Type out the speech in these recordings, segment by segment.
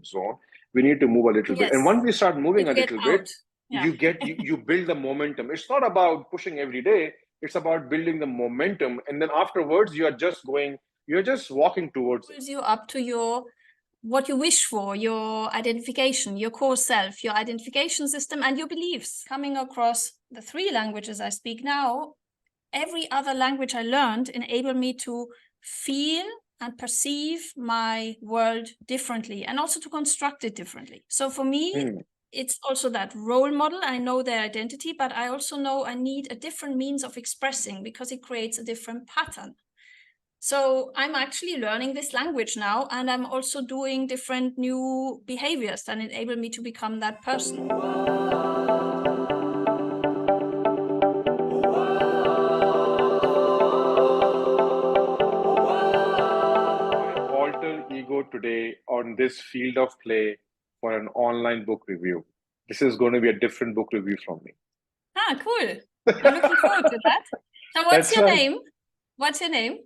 zone. We need to move a little bit. And once we start moving a little bit, you build the momentum. It's not about pushing every day. It's about building the momentum. And then afterwards, you're just walking towards it. You up to what you wish for, your identification, your core self, your identification system, and your beliefs. Coming across the 3 languages I speak now, every other language I learned enabled me to feel and perceive my world differently, and also to construct it differently. So for me, it's also that role model. I know their identity, but I also know I need a different means of expressing, because it creates a different pattern. So I'm actually learning this language now, and I'm also doing different new behaviors that enable me to become that person. Alter ego today on this field of play for an online book review. This is going to be a different book review from me. Ah, cool. I'm looking forward to that. So what's your name? What's your name?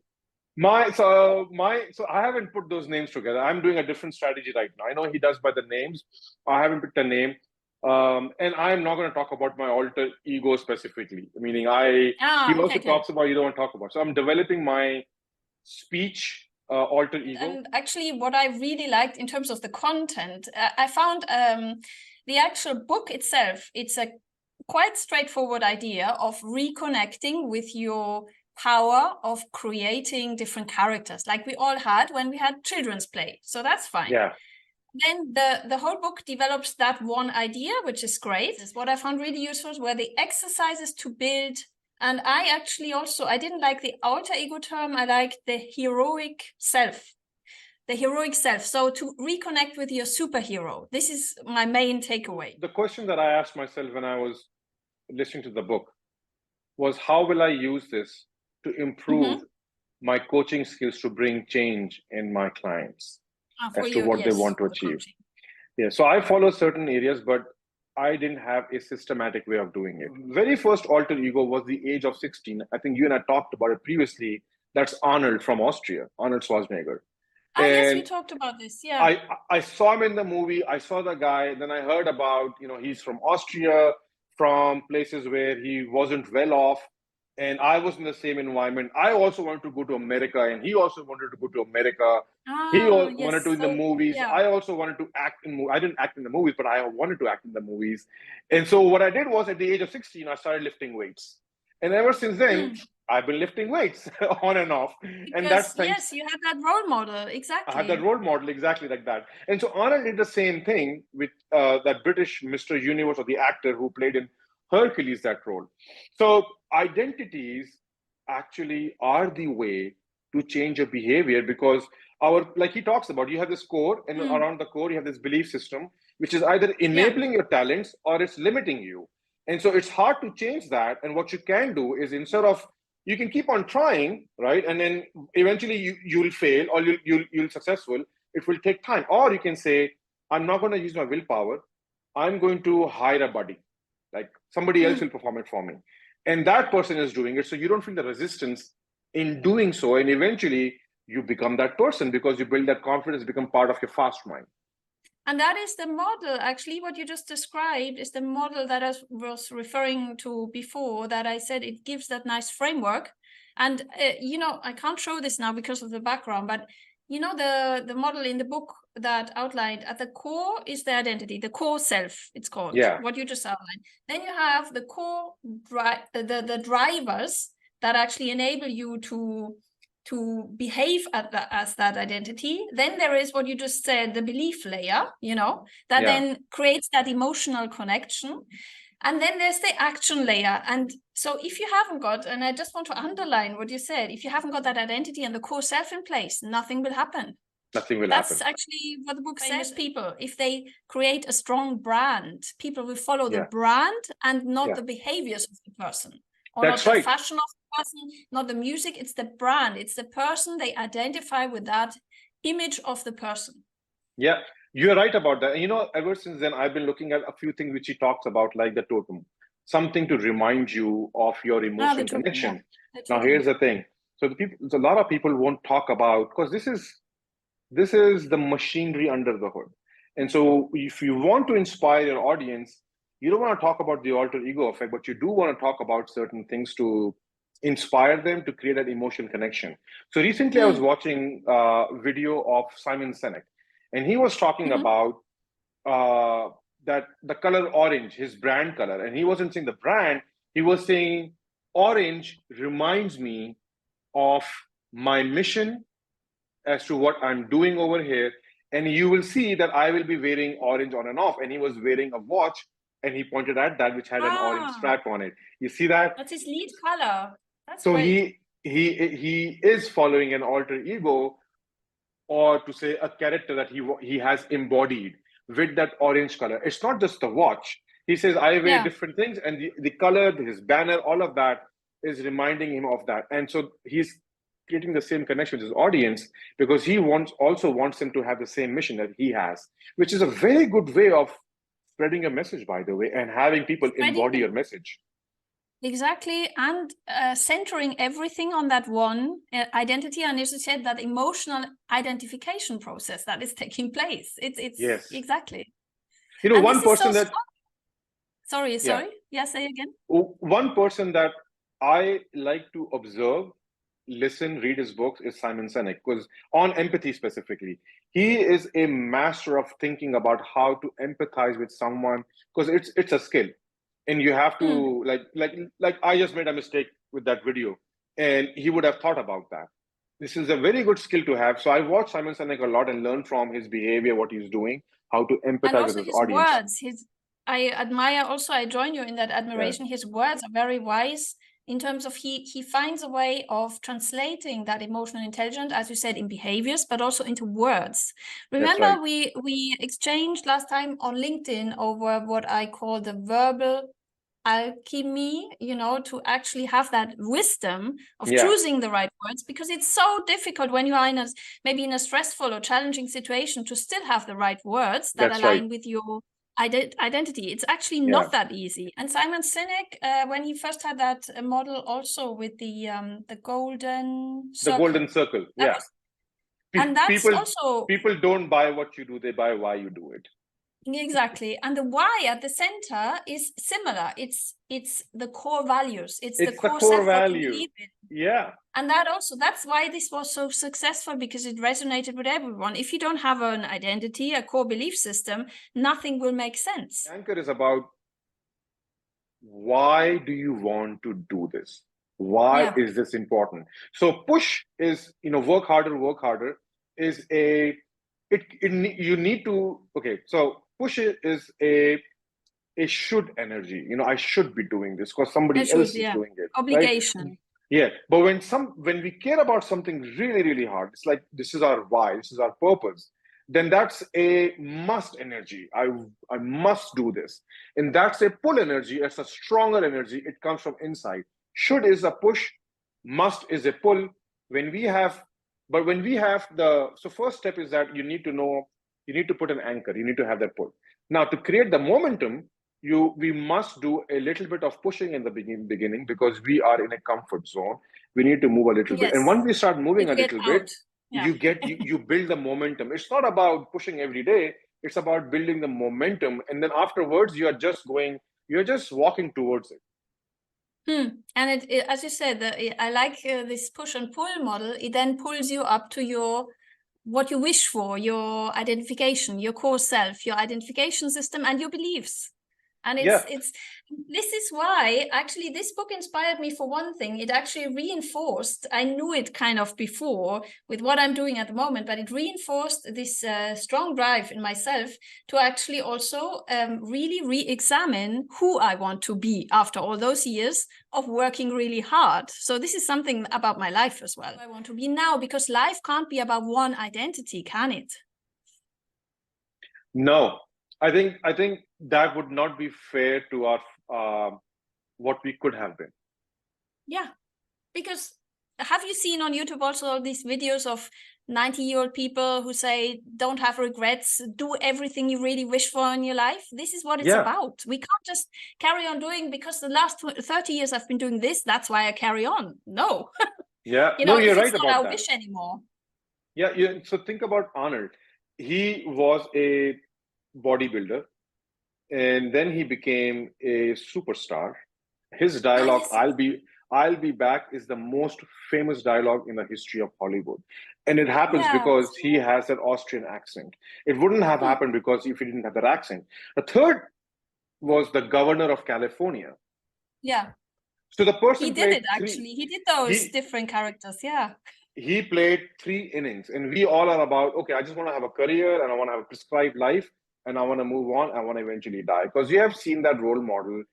So I haven't put those names together. I'm doing a different strategy right now. I know he does by the names. I haven't picked a name. And I'm not going to talk about my alter ego specifically. Meaning he also talks about, you don't want to talk about. So I'm developing my speech alter ego. And actually what I really liked in terms of the content, I found the actual book itself, it's a quite straightforward idea of reconnecting with your power of creating different characters, like we all had when we had children's play. So that's fine. Yeah. Then the whole book develops that one idea, which is great. What I found really useful were the exercises to build. And I didn't like the alter ego term. I like the heroic self. The heroic self. So to reconnect with your superhero. This is my main takeaway. The question that I asked myself when I was listening to the book was, how will I use this to improve my coaching skills to bring change in my clients as to what they want to achieve? Yeah, so I follow certain areas, but I didn't have a systematic way of doing it. Very first alter ego was the age of 16. I think you and I talked about it previously. That's Arnold from Austria, Arnold Schwarzenegger. Yes, we talked about this. Yeah. I saw him in the movie. I saw the guy. Then I heard about, he's from Austria, from places where he wasn't well off. And I was in the same environment. I also wanted to go to America, and he also wanted to go to America. He wanted to in the movies. Yeah. I also wanted to act in movies. I didn't act in the movies, but I wanted to act in the movies. And so what I did was, at the age of 16, I started lifting weights. And ever since then, I've been lifting weights on and off. And that's yes, you had that role model. Exactly. I had that role model exactly like that. And so Arnold did the same thing with that British Mr. Universe, or the actor who played in Hercules, that role. So identities actually are the way to change your behavior, because like he talks about, you have this core, and around the core, you have this belief system, which is either enabling your talents or it's limiting you. And so it's hard to change that. And what you can do is, instead of, you can keep on trying, right? And then eventually you'll fail, or you'll successful. It will take time. Or you can say, I'm not going to use my willpower. I'm going to hire a buddy. Like somebody else will perform it for me. And that person is doing it. So you don't feel the resistance in doing so. And eventually you become that person, because you build that confidence, become part of your fast mind. And that is the model. Actually, what you just described is the model that I was referring to before, that I said it gives that nice framework. And, I can't show this now because of the background, but the model in the book that outlined at the core is the identity, the core self, it's called, what you just outlined. Then you have the core, the drivers that actually enable you to behave as that identity. Then there is what you just said, the belief layer, that then creates that emotional connection. And then there's the action layer. And so if you haven't got, and I just want to underline what you said, if you haven't got that identity and the core self in place, nothing will happen. Nothing will happen. That's actually what the book says. People, if they create a strong brand, people will follow the brand and not the behaviors of the person. Or That's not right. The fashion of the person, not the music, it's the brand. It's the person. They identify with that image of the person. Yeah. You're right about that. Ever since then, I've been looking at a few things which he talks about, like the totem, something to remind you of your emotional connection. Now, here's the thing. So a lot of people won't talk about, because this is the machinery under the hood. And so if you want to inspire your audience, you don't want to talk about the alter ego effect, but you do want to talk about certain things to inspire them to create that emotional connection. So recently I was watching a video of Simon Sinek, and he was talking about that the color orange, his brand color, and he wasn't saying the brand, he was saying orange reminds me of my mission as to what I'm doing over here. And you will see that I will be wearing orange on and off. And he was wearing a watch, and he pointed at that, which had an orange strap on it. You see that? That's his lead color. That's so great. he is following an alter ego, or to say a character that he has embodied with that orange color. It's not just the watch. He says, I wear different things, and the color, his banner, all of that is reminding him of that. And so he's creating the same connection with his audience, because he also wants them to have the same mission that he has, which is a very good way of spreading a message, by the way, and having people embody your message. Exactly, and centering everything on that one identity, and as you said, that emotional identification process that is taking place. It's yes, exactly. You know, and one person that sorry, yeah, say again. One person that I like to observe, listen, read his books is Simon Sinek, because on empathy specifically, he is a master of thinking about how to empathize with someone, because it's a skill. And you have to like I just made a mistake with that video, and he would have thought about that. This is a very good skill to have. So I watch Simon Sinek a lot and learn from his behavior, what he's doing, how to empathize with his audience. Words, I admire also, I join you in that admiration. His words are very wise in terms of he finds a way of translating that emotional intelligence, as you said, in behaviors, but also into words. Remember, we exchanged last time on LinkedIn over what I call the verbal alchemy, you know, to actually have that wisdom of choosing the right words, because it's so difficult when you are maybe in a stressful or challenging situation to still have the right words that align with your identity. It's actually not that easy. And Simon Sinek, when he first had that model also with the golden circle. The golden circle, and that's also people don't buy what you do, they buy why you do it. Exactly. And the why at the center is similar. It's the core values. It's the core self value. Yeah. And that's why this was so successful, because it resonated with everyone. If you don't have an identity, a core belief system, nothing will make sense. The anchor is about, why do you want to do this? Why is this important? So push is, work harder is you need to, so push is a should energy. I should be doing this because somebody else is doing it. Obligation. Right? Yeah. But when we care about something really, really hard, it's like, this is our why, this is our purpose, then that's a must energy. I must do this. And that's a pull energy. It's a stronger energy. It comes from inside. Should is a push, must is a pull. So first step is that you need to know, you need to put an anchor, you need to have that pull. Now, to create the momentum, we must do a little bit of pushing in the beginning, because we are in a comfort zone. We need to move a little bit. And once we start moving a little bit, you build the momentum. It's not about pushing every day. It's about building the momentum. And then afterwards, you're just walking towards it. And it, as you said, I like this push and pull model. It then pulls you up to what you wish for, your identification, your core self, your identification system, and your beliefs. And this is why actually this book inspired me. For one thing, it actually reinforced, I knew it kind of before with what I'm doing at the moment, but it reinforced this strong drive in myself to actually also really re-examine who I want to be after all those years of working really hard. So this is something about my life as well. I want to be now, because life can't be about one identity, can it? No. I think that would not be fair to our what we could have been. Yeah, because have you seen on YouTube also these videos of 90-year-old people who say, don't have regrets, do everything you really wish for in your life? This is what it's about. We can't just carry on doing, because the last 30 years I've been doing this, that's why I carry on. No. Yeah, you're right it's about not our that. wish anymore. Yeah, so think about Arnold. He was a bodybuilder, and then he became a superstar. His Ah, dialogue, yes. I'll be back, is the most famous dialogue in the history of Hollywood. And it happens Yeah. because he has an Austrian accent. It wouldn't have Hmm. happened because if he didn't have that accent. The third was the governor of California. Yeah. So the He person did played it three. actually. He did those He different characters. Yeah. he played 3 innings, and we all are about, okay, I just want to have a career and I want to have a prescribed life and I want to move on. I want to eventually die, because you have seen that role model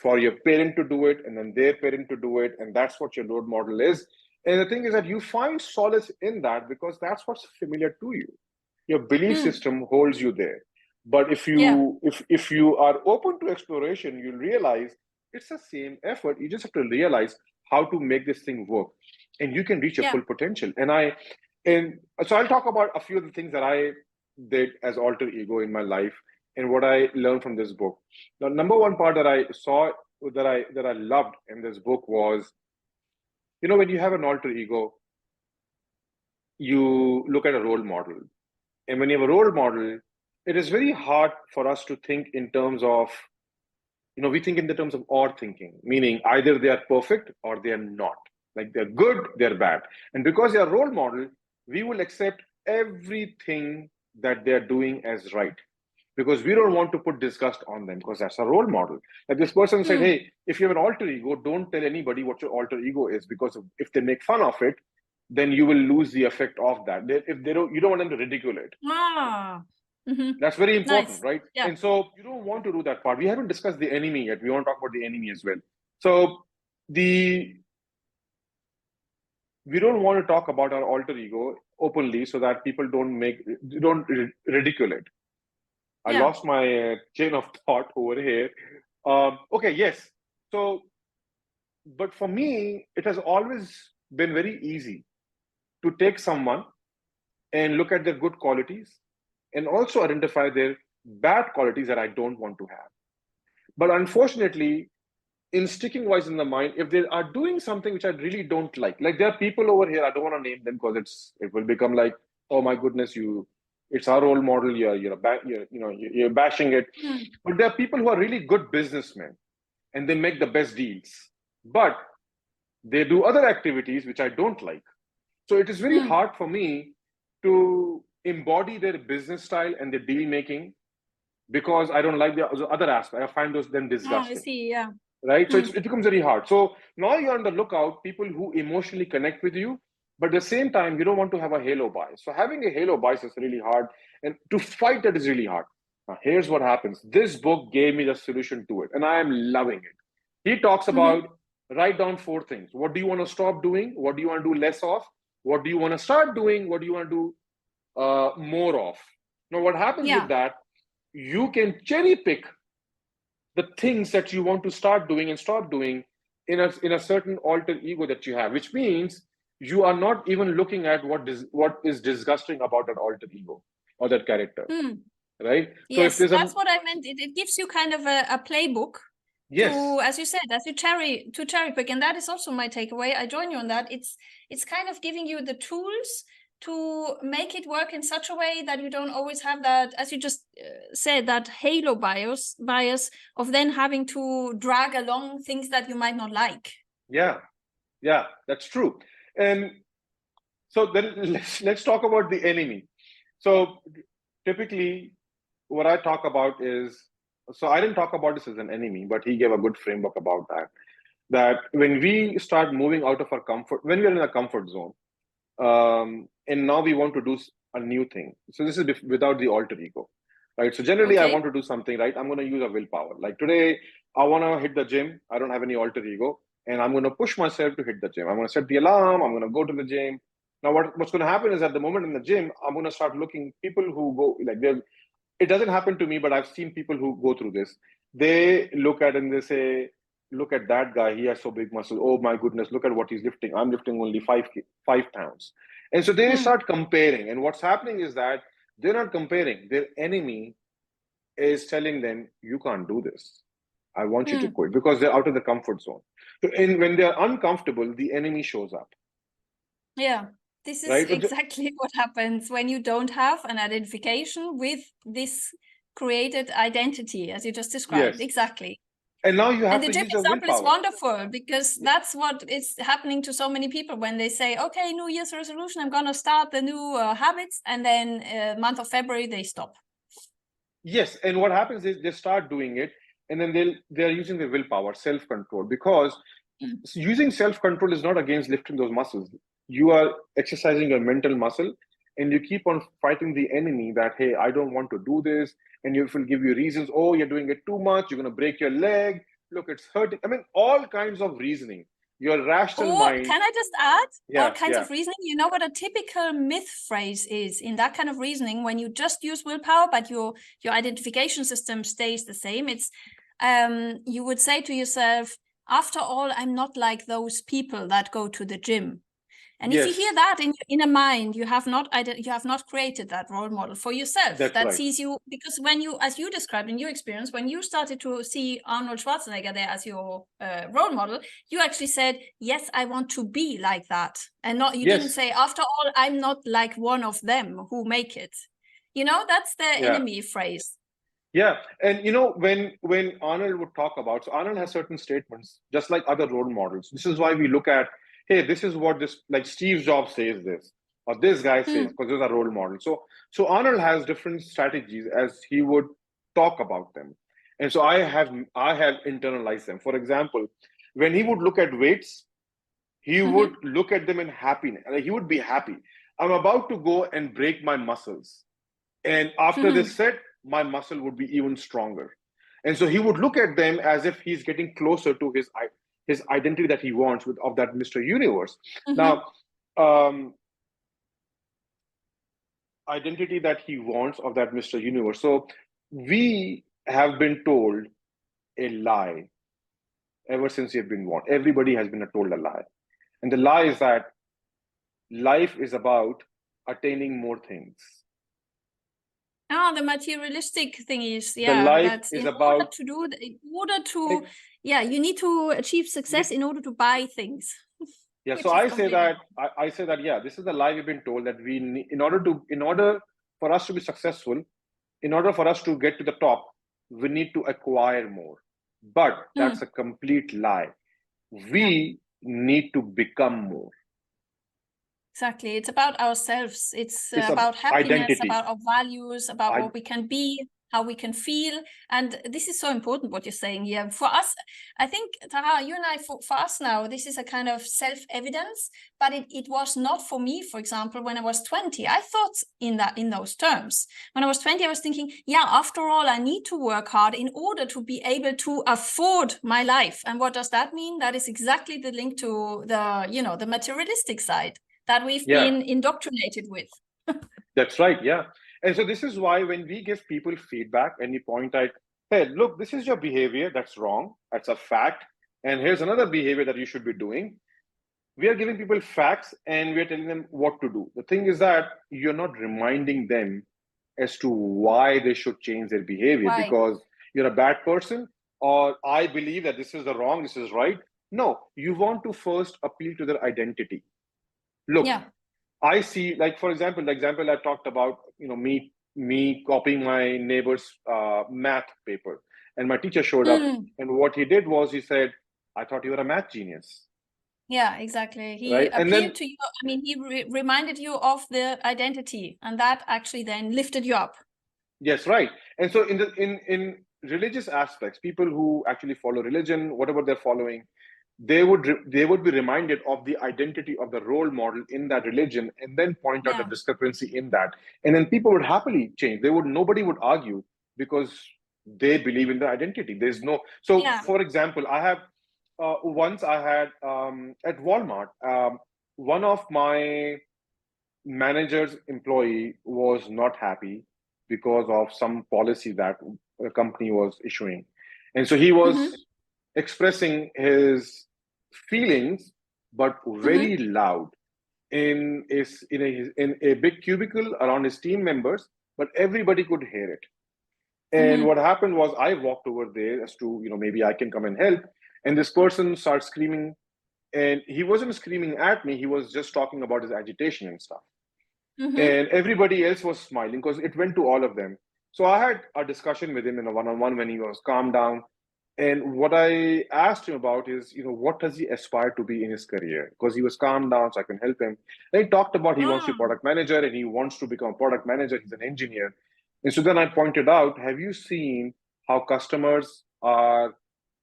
for your parent to do it and then their parent to do it, and that's what your role model is. And the thing is that you find solace in that because that's what's familiar to you. Your belief Hmm. system holds you there. But if Yeah. you are open to exploration, you'll realize it's the same effort. You just have to realize how to make this thing work, and you can reach your Yeah. full potential. And so I'll talk about a few of the things that I did as alter ego in my life and what I learned from this book. The number one part that I saw, that I loved in this book was, when you have an alter ego, you look at a role model. And when you have a role model, it is very hard for us to think in terms of, we think in the terms of or thinking, meaning either they are perfect or they are not. Like they're good, they're bad. And because they are role model, we will accept everything that they're doing as right, because we don't want to put disgust on them, because that's a role model. Like this person said, Hmm. hey, if you have an alter ego, don't tell anybody what your alter ego is, because if they make fun of it, then you will lose the effect of that. If they don't, you don't want them to ridicule it. Ah. Mm-hmm. That's very important, Nice. right? Yeah. And so you don't want to do that part. We haven't discussed the enemy yet. We want to talk about the enemy as well. So the we don't want to talk about our alter ego openly so that people don't ridicule it. I Yeah. lost my chain of thought over here. Okay, yes. So, but for me, it has always been very easy to take someone and look at their good qualities and also identify their bad qualities that I don't want to have. But unfortunately, in sticking wise in the mind, if they are doing something which I really don't like there are people over here, I don't want to name them because it will become like, oh my goodness, it's our role model. You're bashing it. Hmm. But there are people who are really good businessmen and they make the best deals, but they do other activities which I don't like. So it is very Hmm. hard for me to embody their business style and their deal making, because I don't like the other aspect. I find those then Oh, I disgusting, see. Yeah. right? So Hmm. it becomes very hard. So now you're on the lookout, people who emotionally connect with you, but at the same time, you don't want to have a halo bias. So having a halo bias is really hard, and to fight that is really hard. Now, here's what happens. This book gave me the solution to it, and I am loving it. He talks Mm-hmm. about, write down 4 things. What do you want to stop doing? What do you want to do less of? What do you want to start doing? What do you want to do more of? Now, what happens with Yeah. that, you can cherry pick the things that you want to start doing and stop doing in a certain alter ego that you have, which means you are not even looking at what is disgusting about that alter ego or that character, Hmm. right? So if Yes, there's that's what I meant. It gives you kind of a playbook yes, to, as you said, to cherry pick, and that is also my takeaway. I join you on that. It's kind of giving you the tools to make it work in such a way that you don't always have that, as you just said, that halo bias of then having to drag along things that you might not like. yeah, yeah, that's true. And so then let's talk about the enemy. So typically, what I talk about is, so I didn't talk about this as an enemy, but he gave a good framework about that. That when we start moving out of our comfort, when we are in a comfort zone, and now we want to do a new thing. So this is without the alter ego, right? So generally, I want Okay. to do something, right? I'm going to use a willpower. Like today, I want to hit the gym. I don't have any alter ego, and I'm going to push myself to hit the gym. I'm going to set the alarm. I'm going to go to the gym. Now, what's going to happen is at the moment in the gym, I'm going to start looking people who go like they. It doesn't happen to me, but I've seen people who go through this. They look at it and they say, look at that guy, he has so big muscle, oh my goodness, look at what he's lifting, I'm lifting only 5 pounds. And so they Hmm. start comparing, and what's happening is that they're not comparing, their enemy is telling them, you can't do this, I want you to Hmm. quit, because they're out of the comfort zone. So when they're uncomfortable, the enemy shows up, Yeah. This is right? exactly what happens when you don't have an identification with this self-created identity, as you just described. Yes. Exactly. And now you And have the to gym use your example is willpower. wonderful, because that's what is happening to so many people when they say, okay, New Year's resolution, I'm going to start the new habits. And then month of February, they stop. Yes. And what happens is they start doing it, and then they're using their willpower, self-control, because using self-control is not against lifting those muscles. You are exercising your mental muscle, and you keep on fighting the enemy that, hey, I don't want to do this. And it will give you reasons. Oh, you're doing it too much. You're going to break your leg. Look, it's hurting. I mean, all kinds of reasoning. Your rational Or mind. can I just add all Yeah, kinds yeah. of reasoning? You know what a typical myth phrase is in that kind of reasoning, when you just use willpower, but your identification system stays the same. It's you would say to yourself, after all, I'm not like those people that go to the gym. And if you Yes, hear that in a mind, you have not created that role model for yourself that's that right. sees you, because when you, as you described in your experience, when you started to see Arnold Schwarzenegger there as your role model, you actually said, yes, I want to be like that. And not, you didn't Yes, say, after all, I'm not like one of them who make it. You know, that's the yeah. enemy phrase. Yeah, and when Arnold would talk about, so Arnold has certain statements, just like other role models. This is why we look at, hey, this is what this, like Steve Jobs says this, or this guy says, because those are role models. So Arnold has different strategies as he would talk about them, and so I have internalized them. For example, when he would look at weights, he would look at them in happiness. Like he would be happy. I'm about to go and break my muscles. And after this set, my muscle would be even stronger. And so he would look at them as if he's getting closer to his identity that he wants of that Mr. Universe. Now, identity that he wants of that Mr. Universe. So we have been told a lie ever since we've been born. Everybody has been told a lie. And the lie is that life is about attaining more things. The materialistic thing is, The life that is in order about, to do, in order to, you need to achieve success in order to buy things. yeah. So Which is I say completely that I say that, yeah, this is the lie we've been told, that we need, in order for us to be successful, in order for us to get to the top, we need to acquire more. But that's a complete lie. We need to become more. Exactly. It's about ourselves. It's It's about happiness, identity. about our values, about I what we can be, how we can feel. And this is so important what you're saying here. For us, I think, Taha, you and I, for us now, this is a kind of self-evidence, but it was not for me, for example, when I was 20. I thought in those terms. When I was 20, I was thinking, yeah, after all, I need to work hard in order to be able to afford my life. And what does that mean? That is exactly the link to the materialistic side that we've been indoctrinated with. That's right. Yeah. And so this is why when we give people feedback and we point out, hey, look, this is your behavior. That's wrong. That's a fact. And here's another behavior that you should be doing. We are giving people facts and we're telling them what to do. The thing is that you're not reminding them as to why they should change their behavior Right. because you're a bad person, or I believe that this is the wrong, this is right. No, you want to first appeal to their identity. Look, I see, like, for example, the example I talked about, me copying my neighbor's math paper, and my teacher showed up, and what he did was he said, I thought you were a math genius. Yeah, exactly. He Right. And then, appealed to you. I mean, he reminded you of the identity, and that actually then lifted you up. yes, right. And so in religious aspects, people who actually follow religion, whatever they're following, they would be reminded of the identity of the role model in that religion, and then point out the discrepancy in that, and then people would happily change. Nobody would argue because they believe in the identity. There's no. So for example, I have once I had at Walmart, one of my manager's employee was not happy because of some policy that the company was issuing, and so he was expressing his feelings, but very loud in a big cubicle around his team members, but everybody could hear it. And what happened was I walked over there as to, maybe I can come and help. And this person starts screaming, and he wasn't screaming at me. He was just talking about his agitation and stuff. And everybody else was smiling because it went to all of them. So I had a discussion with him in a one-on-one when he was calmed down. And what I asked him about is, what does he aspire to be in his career? Because he was calmed down, so I can help him. And he talked about he wants to be Mm. product manager and he wants to become a product manager. He's an engineer. And so then I pointed out, have you seen how customers are,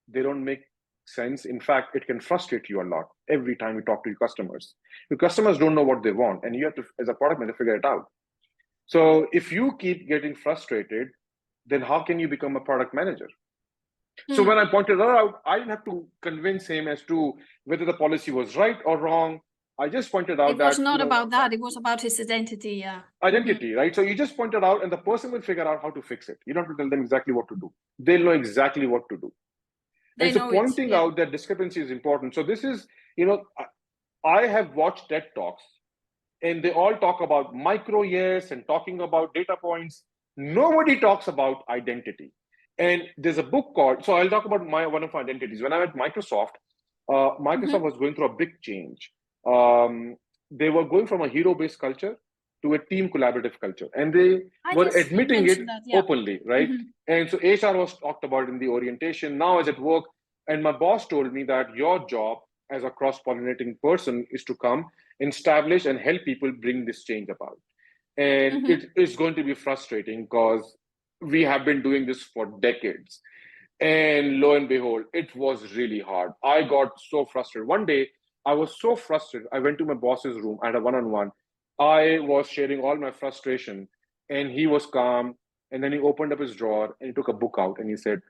they don't make sense. In fact, it can frustrate you a lot every time you talk to your customers. Your customers don't know what they want, and you have to, as a product manager, figure it out. So if you keep getting frustrated, then how can you become a product manager? So when I pointed that out, I didn't have to convince him as to whether the policy was right or wrong. I just pointed out It was that, not about that. It was about his identity. Yeah. identity, right? So you just pointed out, and the person will figure out how to fix it. You don't have to tell them exactly what to do. They'll know exactly what to do. They And so know it. pointing Yeah. out that discrepancy is important. So this is, I have watched TED Talks, and they all talk about micro years and talking about data points. Nobody talks about identity. And there's a book called, so I'll talk about one of my identities. When I was at Microsoft, Microsoft was going through a big change. They were going from a hero-based culture to a team collaborative culture, and they were Yes, you admitting it mentioned that. Yeah. openly, right? And so HR was talked about in the orientation. Now, as at work, and my boss told me that your job as a cross-pollinating person is to come, establish, and help people bring this change about. And it is going to be frustrating because we have been doing this for decades. And lo and behold, it was really hard. I got so frustrated. One day, I was so frustrated. I went to my boss's room. I had a one-on-one. I was sharing all my frustration, and he was calm. And then he opened up his drawer and he took a book out and he said,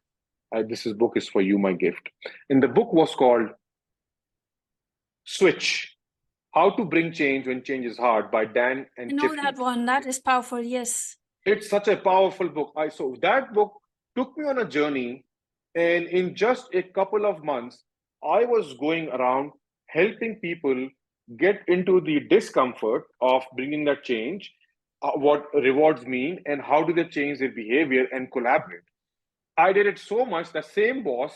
"This book is for you, my gift." And the book was called Switch: How to Bring Change When Change is Hard by Dan I and know Tiffany. that one. That is powerful. Yes. It's such a powerful book. So that book took me on a journey, and in just a couple of months, I was going around helping people get into the discomfort of bringing that change, what rewards mean, and how do they change their behavior and collaborate. I did it so much that same boss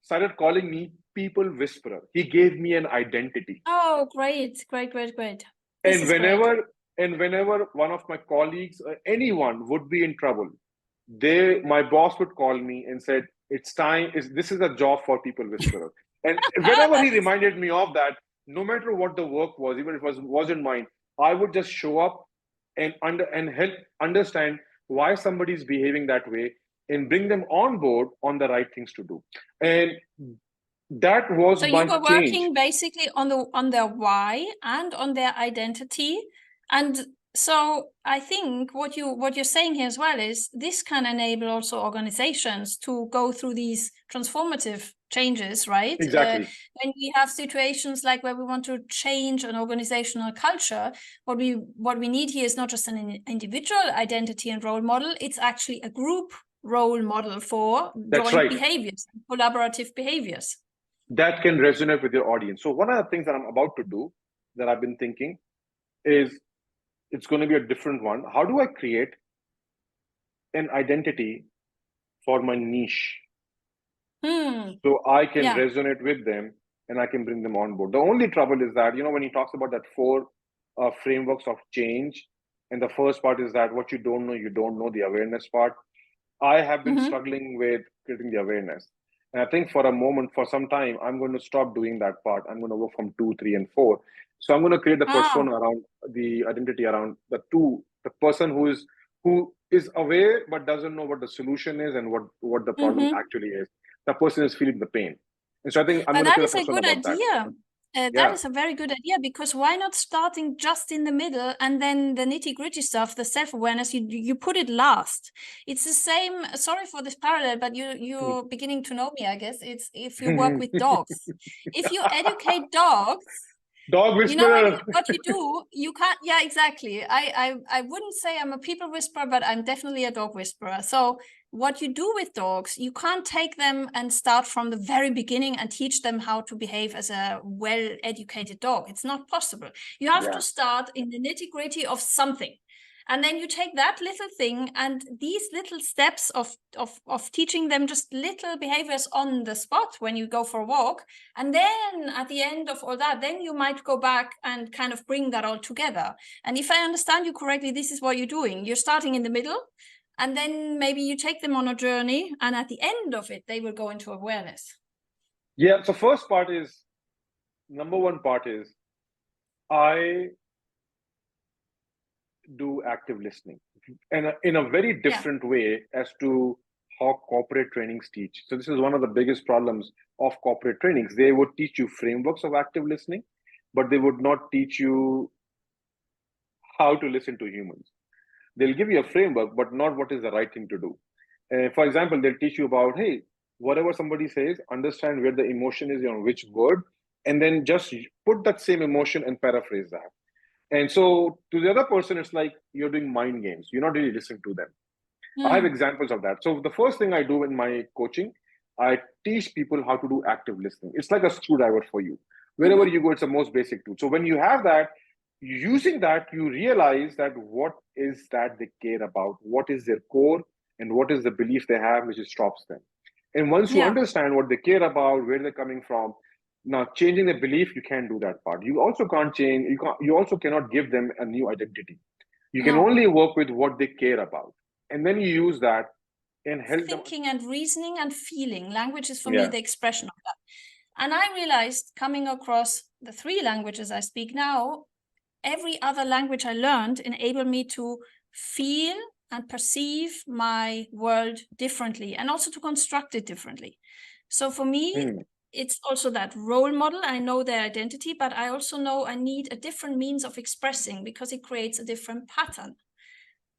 started calling me people whisperer. He gave me an identity. Oh, great, great, great, great. This And is great. whenever one of my colleagues or anyone would be in trouble, my boss would call me and said, "It's time. This is a job for people whisperer." And whenever That he is reminded me of that, no matter what the work was, even if it wasn't mine, I would just show up and help understand why somebody is behaving that way and bring them on board on the right things to do. And that was so you my were change. working basically on their why and on their identity. And so I think what you're saying here as well is this can enable also organizations to go through these transformative changes, right? Exactly. When we have situations like where we want to change an organizational culture, what we need here is not just an individual identity and role model, it's actually a group role model for That's joint right. behaviors, collaborative behaviors. That can resonate with your audience. So one of the things that I'm about to do, that I've been thinking, is it's going to be a different one. How do I create an identity for my niche so I can Yeah. resonate with them and I can bring them on board? The only trouble is that, when he talks about that four frameworks of change, and the first part is that what you don't know, the awareness part. I have been struggling with creating the awareness. And I think for some time, I'm going to stop doing that part. I'm going to work from 2, 3, and 4. So I'm going to create the persona around the identity around the person who is aware but doesn't know what the solution is and what the problem actually is. The person is feeling the pain. And so I think I'm But going to that create is a a persona good about that. idea. That Yeah. is a very good idea, because why not starting just in the middle and then the nitty-gritty stuff, the self-awareness, you put it last. It's the same, sorry for this parallel, but you're beginning to know me, I guess. It's if you work with dogs. If you educate dogs, Dog whisperer. what you do, you can't. Yeah, exactly. I wouldn't say I'm a people whisperer, but I'm definitely a dog whisperer. So what you do with dogs, you can't take them and start from the very beginning and teach them how to behave as a well-educated dog. It's not possible. You have to start in the nitty-gritty of something. And then you take that little thing and these little steps of teaching them just little behaviors on the spot when you go for a walk. And then at the end of all that, then you might go back and kind of bring that all together. And if I understand you correctly, this is what you're doing. You're starting in the middle And then maybe you take them on a journey, and at the end of it, they will go into awareness. Yeah. So first part is, number one part is, I do active listening, and in a very different way as to how corporate trainings teach. So this is one of the biggest problems of corporate trainings. They would teach you frameworks of active listening, but they would not teach you how to listen to humans. They'll give you a framework, but not what is the right thing to do. For example, they'll teach you about, hey, whatever somebody says, understand where the emotion is on which word, and then just put that same emotion and paraphrase that. And so to the other person, it's like you're doing mind games. You're not really listening to them. I have examples of that. So the first thing I do in my coaching, I teach people how to do active listening. It's like a screwdriver for you. Wherever you go, it's the most basic tool. So when you have that, using that, you realize that what is that they care about, what is their core, and what is the belief they have, which stops them. And once you understand what they care about, where they're coming from, now changing the belief, you can't do that part. You also can't change. You also cannot give them a new identity. You can only work with what they care about, and then you use that and help them. Thinking and reasoning and feeling. Language is for me the expression of that. And I realized, coming across the 3 languages I speak now, every other language I learned enabled me to feel and perceive my world differently, and also to construct it differently. So for me, it's also that role model. I know their identity, but I also know I need a different means of expressing, because it creates a different pattern.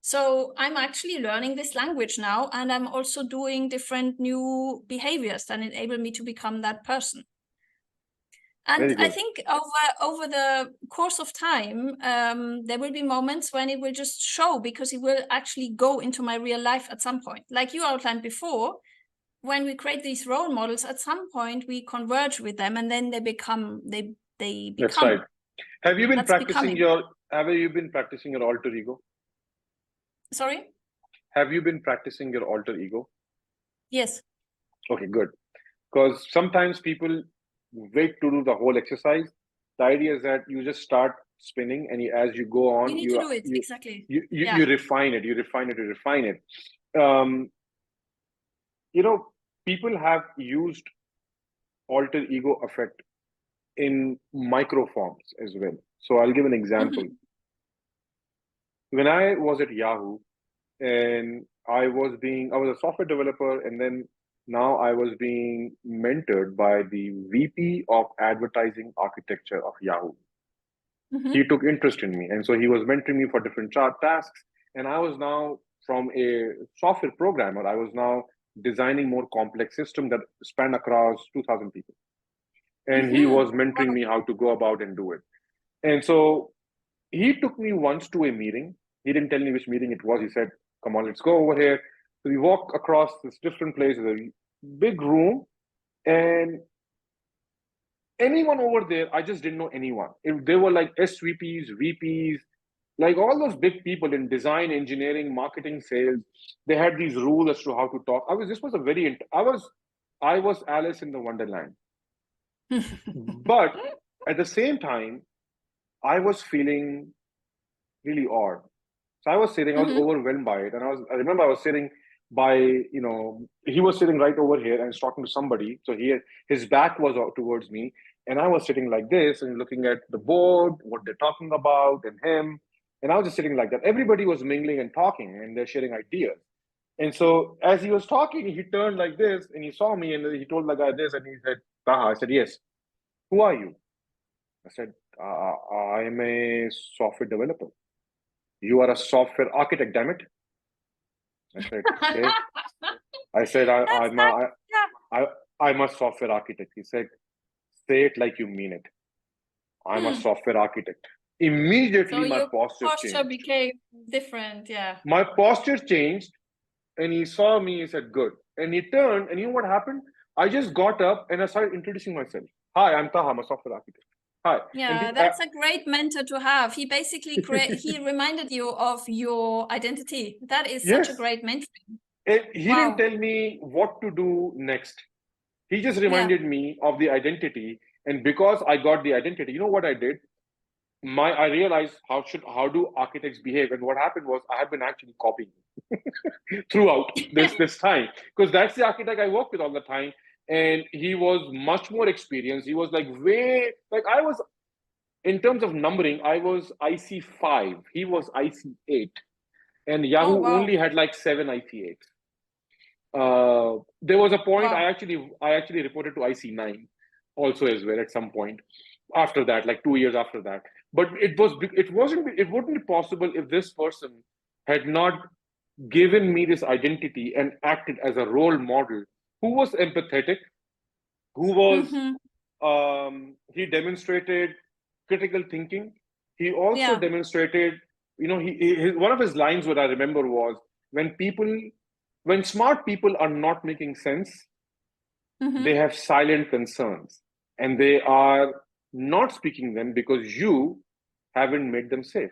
So I'm actually learning this language now, and I'm also doing different new behaviors that enable me to become that person. And I think over the course of time, there will be moments when it will just show, because it will actually go into my real life at some point. Like you outlined before, when we create these role models, at some point we converge with them, and then they become. That's right. Have you been practicing your alter ego? Sorry? Have you been practicing your alter ego? Yes. Okay, good. Because sometimes people wait to do the whole exercise. The idea is that you just start spinning, and as you go on, you need to do it. Exactly. You refine it. You refine it. You refine it. People have used alter ego effect in micro forms as well. So I'll give an example. When I was at Yahoo, and I was a software developer, and then now I was being mentored by the VP of advertising architecture of Yahoo. He took interest in me, and so he was mentoring me for different tasks. And I was now, from a software programmer, I was now designing more complex systems that span across 2,000 people. And he was mentoring me how to go about and do it. And so he took me once to a meeting. He didn't tell me which meeting it was. He said, come on, let's go over here. So we walk across this different place, a big room, and anyone over there, I just didn't know anyone. They were like SVPs, VPs, like all those big people in design, engineering, marketing, sales. They had these rules as to how to talk. I was Alice in the Wonderland. But at the same time, I was feeling really odd. So I was overwhelmed by it. And I remember I was sitting by, he was sitting right over here and was talking to somebody. So his back was towards me. And I was sitting like this and looking at the board, what they're talking about, and him. And I was just sitting like that. Everybody was mingling and talking, and they're sharing ideas. And so as he was talking, he turned like this, and he saw me, and he told the guy this, and he said, Taha. I said, yes. Who are you? I said, I am a software developer. You are a software architect, damn it. I said, okay. I said, I'm a software architect. He said, say it like you mean it. I'm a software architect. Immediately, my posture became different. Yeah. My posture changed, and he saw me. He said, good. And he turned, and you know what happened? I just got up and I started introducing myself. Hi, I'm Taha. I'm a software architect. Hi. Yeah, that's a great mentor to have. He basically he reminded you of your identity. That is such a great mentoring. He didn't tell me what to do next. He just reminded me of the identity. And because I got the identity, you know what I did? I realized how do architects behave. And what happened was I had been actually copying. throughout this time, because that's the architect I work with all the time. And he was much more experienced. He was like way, like I was, in terms of numbering, I was IC5, he was IC8, and Oh, Yahoo wow. only had like 7 IC8. There was a point Wow. I actually reported to IC9 also as well at some point after that, like 2 years after that. But it wouldn't be possible if this person had not given me this identity and acted as a role model, who was empathetic, who was Mm-hmm. he demonstrated critical thinking. He also Yeah. demonstrated, one of his lines, what I remember was, when smart people are not making sense, Mm-hmm. they have silent concerns, and they are not speaking them because you haven't made them safe.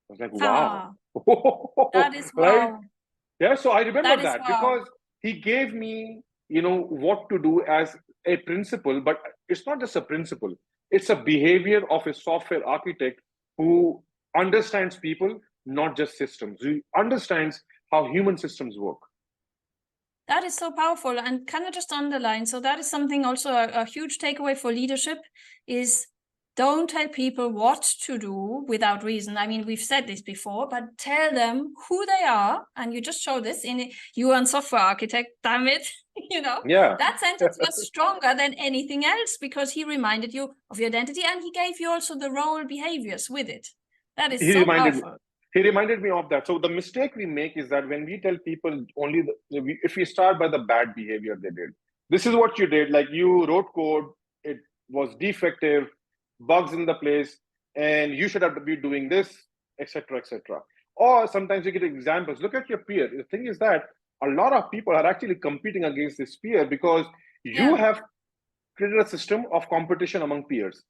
I was like, wow. Ah, that is Right? wow. Yeah, so I remember That is that wow. because he gave me, what to do as a principle, but it's not just a principle, it's a behavior of a software architect who understands people, not just systems. He understands how human systems work. That is so powerful. And can I just underline? So that is something also a huge takeaway for leadership is don't tell people what to do without reason. I mean, we've said this before, but tell them who they are. And you just show this in you and software architect, damn it. Yeah. That sentence was stronger than anything else because he reminded you of your identity and he gave you also the role behaviors with it. That is he so reminded me powerful. he reminded me of that. So the mistake we make is that when we tell people only if we start by the bad behavior they did, this is what you did, like you wrote code, it was defective, bugs in the place, and you should have been doing this, etc., etc. Or sometimes you get examples, look at your peer. The thing is that a lot of people are actually competing against this peer because you Yeah. have created a system of competition among peers,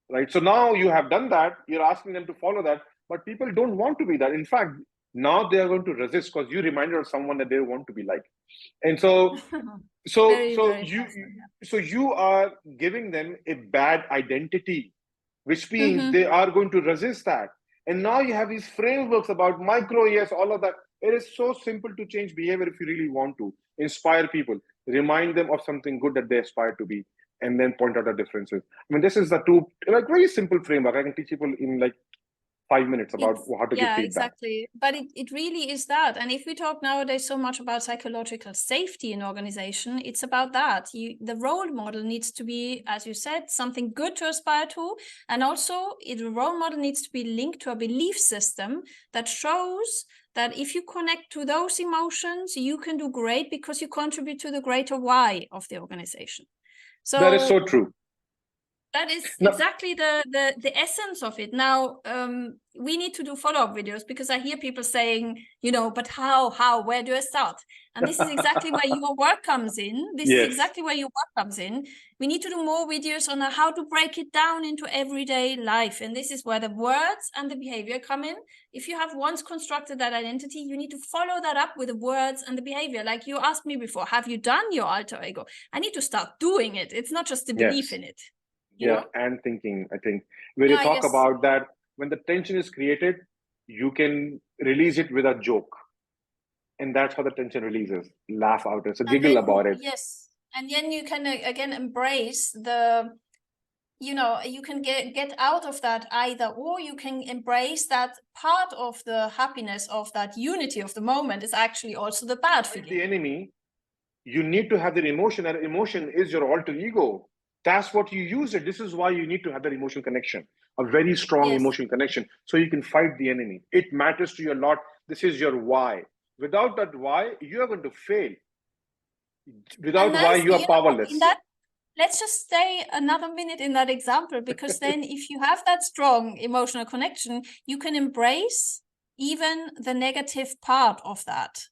right? So now you have done that, you're asking them to follow that, but people don't want to be that. In fact, now they are going to resist because you reminded of someone that they want to be like. And so so Very, so very you powerful. so you are giving them a bad identity, which means Mm-hmm. they are going to resist that. And now you have these frameworks about micro, yes, all of that. It is so simple to change behavior if you really want to inspire people, remind them of something good that they aspire to be, and then point out the differences. I mean, this is the two, like, very simple framework. I can teach people in like 5 minutes about how to give Yeah, feedback. exactly. But it really is that. And if we talk nowadays so much about psychological safety in organization, it's about that. The role model needs to be, as you said, something good to aspire to. And also the role model needs to be linked to a belief system that shows that if you connect to those emotions, you can do great because you contribute to the greater why of the organization. That is so So true. that is Now, exactly the essence of it. Now, we need to do follow-up videos because I hear people saying, but how, where do I start? And this is exactly where your work comes in. This is yes, exactly where your work comes in. We need to do more videos on how to break it down into everyday life. And this is where the words and the behavior come in. If you have once constructed that identity, you need to follow that up with the words and the behavior. Like you asked me before, have you done your alter ego? I need to start doing it. It's not just the belief yes. in it. Yeah, and thinking, I think, where you Yeah, talk yes. about that when the tension is created, you can release it with a joke. And that's how the tension releases. Laugh out it. So And giggle then, about it. yes. And then you can, again, embrace you can get out of that either, or you can embrace that part of the happiness of that unity of the moment is actually also the bad feeling. The enemy, you need to have that emotion, and emotion is your alter ego. That's what you use it. This is why you need to have that emotional connection, a very strong Yes. emotional connection, so you can fight the enemy. It matters to you a lot. This is your why. Without that why, you are going to fail. Without why, you are In powerless. that, let's just stay another minute in that example, because then if you have that strong emotional connection, you can embrace even the negative part of that.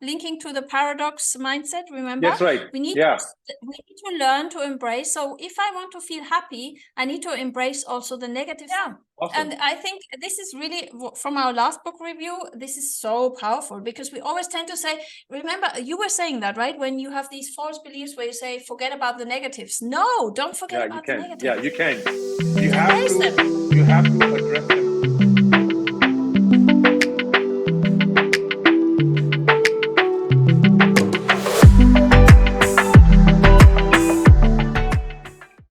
Linking to the paradox mindset, remember? That's right. We need Yeah. to learn to embrace. So if I want to feel happy, I need to embrace also the negative. Yeah. Awesome. And I think this is really, from our last book review, this is so powerful, because we always tend to say, remember, you were saying that, right? When you have these false beliefs where you say, forget about the negatives. No, don't forget about the negatives. Yeah, you can. You have to You have to address them.